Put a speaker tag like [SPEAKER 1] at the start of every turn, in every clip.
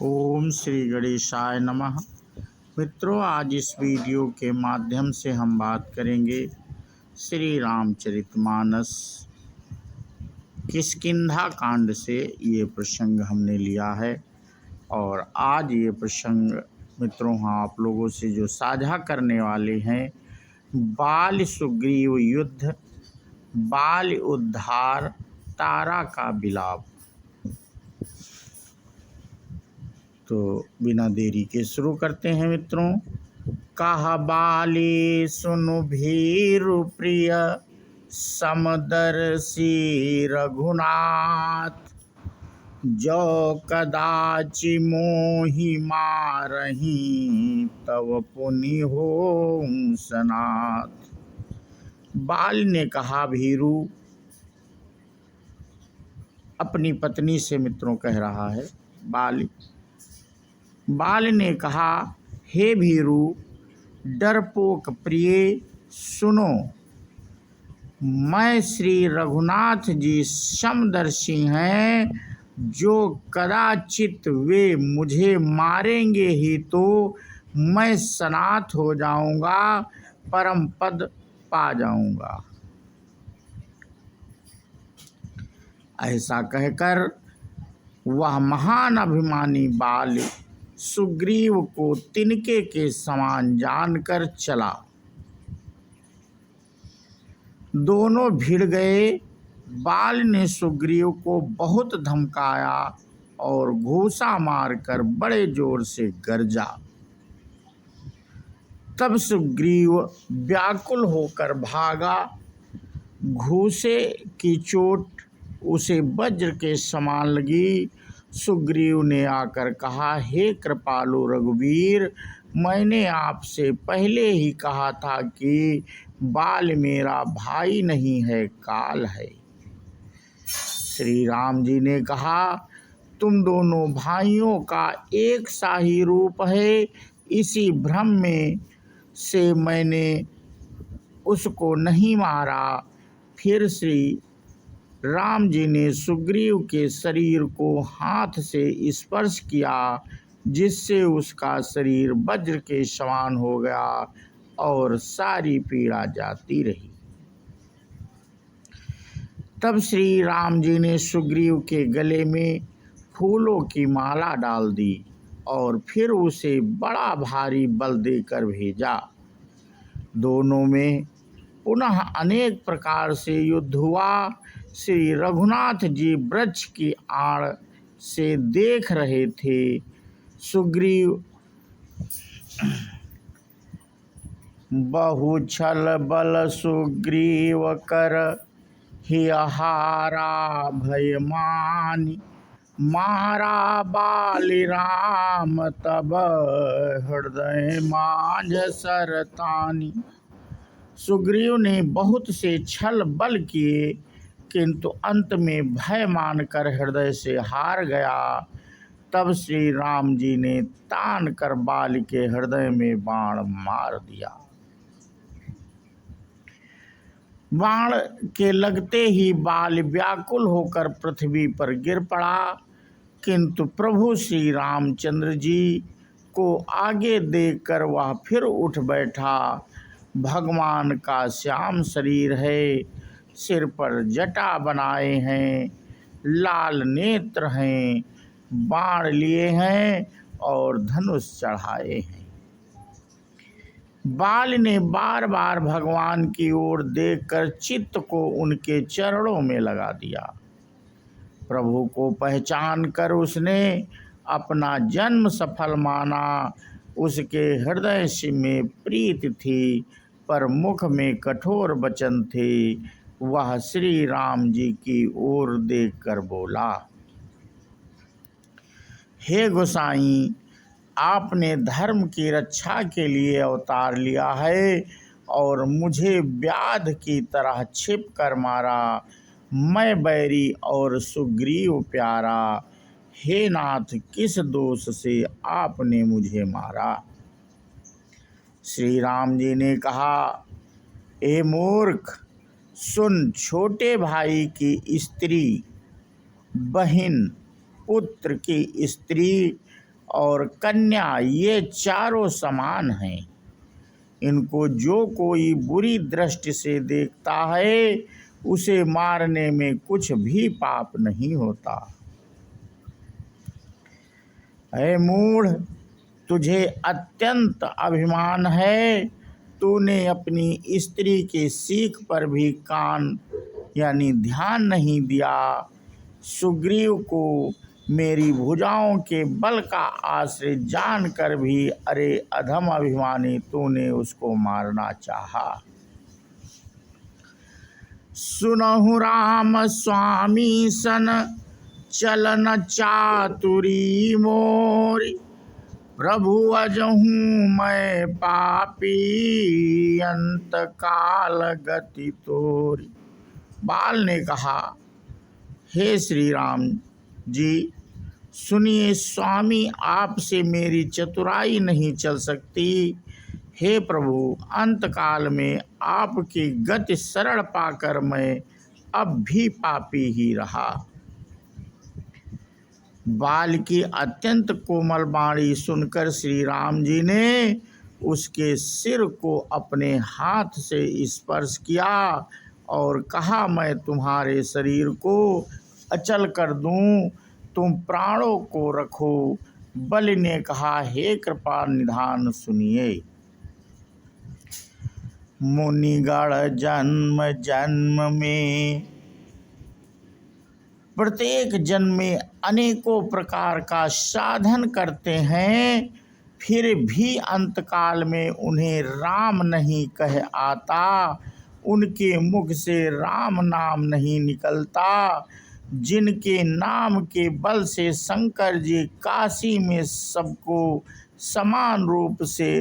[SPEAKER 1] ओम श्री गणेशाय नमः। मित्रों, आज इस वीडियो के माध्यम से हम बात करेंगे श्री रामचरितमानस किष्किंधा कांड से। ये प्रसंग हमने लिया है और आज ये प्रसंग मित्रों आप लोगों से जो साझा करने वाले हैं, बाल सुग्रीव युद्ध, बाल उद्धार, तारा का विलाप। तो बिना देरी के शुरू करते हैं मित्रों। कहा बाली सुनु भीरु प्रिय समदर्शी रघुनाथ, जो कदाचि मोहि मारही तव पुनि हो सनाथ। बाल ने कहा, भीरु अपनी पत्नी से मित्रों कह रहा है। बाल ने कहा, हे भीरु डरपोक प्रिय, सुनो, मैं श्री रघुनाथ जी समदर्शी हैं, जो कदाचित वे मुझे मारेंगे ही तो मैं सनाथ हो जाऊंगा, परम पद पा जाऊंगा। ऐसा कहकर वह महान अभिमानी बाल सुग्रीव को तिनके के समान जानकर चला। दोनों भिड़ गए। बाल ने सुग्रीव को बहुत धमकाया और घूसा मारकर बड़े जोर से गरजा। तब सुग्रीव व्याकुल होकर भागा। घूसे की चोट उसे वज्र के समान लगी। सुग्रीव ने आकर कहा, हे कृपालु रघुवीर, मैंने आपसे पहले ही कहा था कि बाल मेरा भाई नहीं है, काल है। श्री राम जी ने कहा, तुम दोनों भाइयों का एक सा ही रूप है। इसी भ्रम में से मैंने उसको नहीं मारा। फिर श्री राम जी ने सुग्रीव के शरीर को हाथ से स्पर्श किया, जिससे उसका शरीर वज्र के समान हो गया और सारी पीड़ा जाती रही। तब श्री राम जी ने सुग्रीव के गले में फूलों की माला डाल दी और फिर उसे बड़ा भारी बल देकर भेजा। दोनों में पुनः अनेक प्रकार से युद्ध हुआ। श्री रघुनाथ जी वृक्ष की आड़ से देख रहे थे। सुग्रीव बहु छल बल सुग्रीव कर हियहारा भय मानि, मारा बाल राम तब हृदय माझ सरतानि। सुग्रीव ने बहुत से छल बल किए, किंतु अंत में भय मानकर हृदय से हार गया। तब श्री राम जी ने तान कर बाल के हृदय में बाण मार दिया। बाण के लगते ही बाल व्याकुल होकर पृथ्वी पर गिर पड़ा, किंतु प्रभु श्री रामचंद्र जी को आगे देखकर वह फिर उठ बैठा। भगवान का श्याम शरीर है, सिर पर जटा बनाए हैं, लाल नेत्र हैं, बाण लिए हैं और धनुष चढ़ाए हैं। बाल ने बार बार भगवान की ओर देखकर चित्त को उनके चरणों में लगा दिया। प्रभु को पहचान कर उसने अपना जन्म सफल माना। उसके हृदय में प्रीति थी, पर मुख में कठोर वचन थे। वह श्री राम जी की ओर देखकर बोला, हे गोसाई, आपने धर्म की रक्षा के लिए अवतार लिया है और मुझे व्याध की तरह छिप कर मारा। मैं बैरी और सुग्रीव प्यारा। हे नाथ, किस दोष से आपने मुझे मारा? श्री राम जी ने कहा, ए मूर्ख, सुन, छोटे भाई की स्त्री, बहन, पुत्र की स्त्री और कन्या ये चारों समान हैं। इनको जो कोई बुरी दृष्टि से देखता है उसे मारने में कुछ भी पाप नहीं होता। ऐ मूढ़, तुझे अत्यंत अभिमान है। तूने अपनी स्त्री के सीख पर भी कान यानी ध्यान नहीं दिया। सुग्रीव को मेरी भुजाओं के बल का आश्रय जानकर भी अरे अधम अभिमानी तूने उसको मारना चाहा। सुनहु राम स्वामी सन चलन चातुरी मोरी। प्रभु अजहूँ मैं पापी अंत काल गति तोरी। बाल ने कहा, हे श्री राम जी, सुनिए स्वामी, आपसे मेरी चतुराई नहीं चल सकती। हे प्रभु, अंतकाल में आपकी गति शरण पाकर मैं अब भी पापी ही रहा। बाल की अत्यंत कोमल वाणी सुनकर श्री राम जी ने उसके सिर को अपने हाथ से स्पर्श किया और कहा, मैं तुम्हारे शरीर को अचल कर दूं, तुम प्राणों को रखो। बलि ने कहा, हे कृपा निधान सुनिए। मुनिगण जन्म जन्म में प्रत्येक जन्म में अनेकों प्रकार का साधन करते हैं, फिर भी अंतकाल में उन्हें राम नहीं कह आता, उनके मुख से राम नाम नहीं निकलता। जिनके नाम के बल से शंकर जी काशी में सबको समान रूप से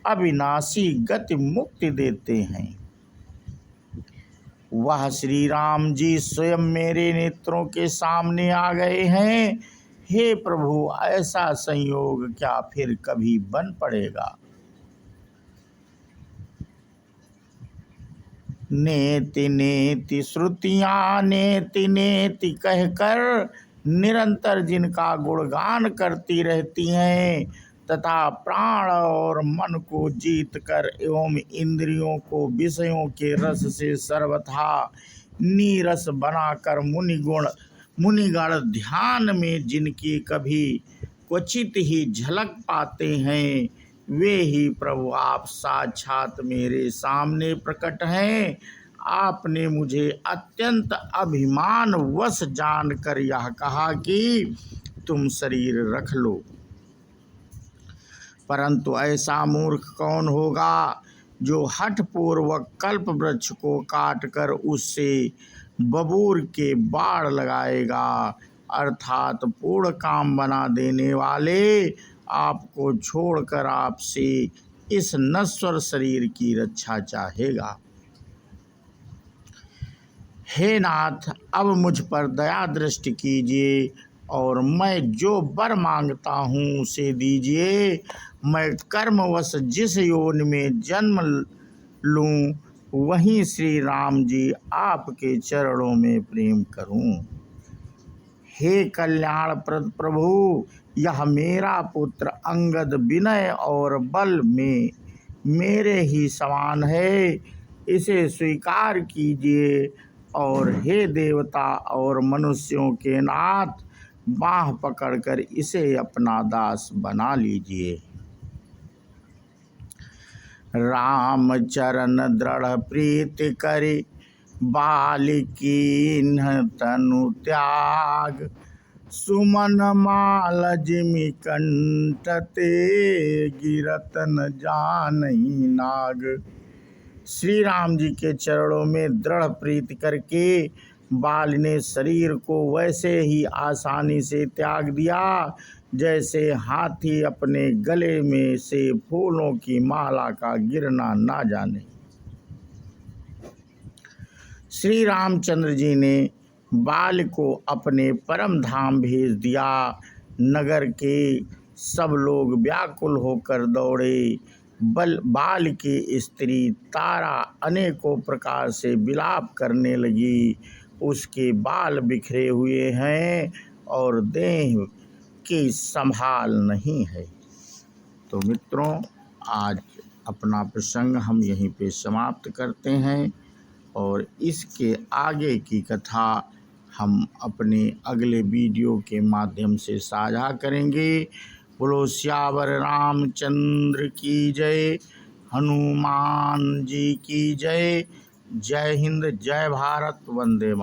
[SPEAKER 1] अविनाशी गति मुक्ति देते हैं, वह श्री राम जी स्वयं मेरे नेत्रों के सामने आ गए हैं। हे प्रभु, ऐसा संयोग क्या फिर कभी बन पड़ेगा? नेति नेति श्रुतियाँ नेति नेति कहकर निरंतर जिनका गुणगान करती रहती हैं तथा प्राण और मन को जीत कर एवं इंद्रियों को विषयों के रस से सर्वथा नीरस बनाकर मुनिगण ध्यान में जिनकी कभी क्वचित ही झलक पाते हैं, वे ही प्रभु आप साक्षात मेरे सामने प्रकट हैं। आपने मुझे अत्यंत अभिमान वश जानकर यह कहा कि तुम शरीर रख लो, परंतु ऐसा मूर्ख कौन होगा जो हठपूर्वक कल्प वृक्ष को काटकर उससे बबूर के बाढ़ लगाएगा, अर्थात पूर्ण काम बना देने वाले आपको छोड़कर आपसे इस नश्वर शरीर की रक्षा चाहेगा। हे नाथ, अब मुझ पर दया दृष्टि कीजिए और मैं जो वर मांगता हूँ उसे दीजिए। मैं कर्मवश जिस योनि में जन्म लूँ वहीं श्री राम जी आपके चरणों में प्रेम करूँ। हे कल्याणप्रद प्रभु, यह मेरा पुत्र अंगद विनय और बल में मेरे ही समान है, इसे स्वीकार कीजिए और हे देवता और मनुष्यों के नाथ, बाँह पकड़कर इसे अपना दास बना लीजिए। राम चरण दृढ़ प्रीति करि बालिकीन्ह तनु त्याग, सुमन माल जिमि कंठ ते गिरत न जानहि नाग। श्री राम जी के चरणों में दृढ़ प्रीति करके बाल ने शरीर को वैसे ही आसानी से त्याग दिया जैसे हाथी अपने गले में से फूलों की माला का गिरना ना जाने। श्री रामचंद्र जी ने बाल को अपने परम धाम भेज दिया। नगर के सब लोग व्याकुल होकर दौड़े। बाल की स्त्री तारा अनेकों प्रकार से विलाप करने लगी। उसके बाल बिखरे हुए हैं और देह के संभाल नहीं है। तो मित्रों, आज अपना प्रसंग हम यहीं पे समाप्त करते हैं और इसके आगे की कथा हम अपने अगले वीडियो के माध्यम से साझा करेंगे। बोलो सियावर रामचंद्र की जय, हनुमान जी की जय। जय हिंद, जय भारत, वंदे मातरम।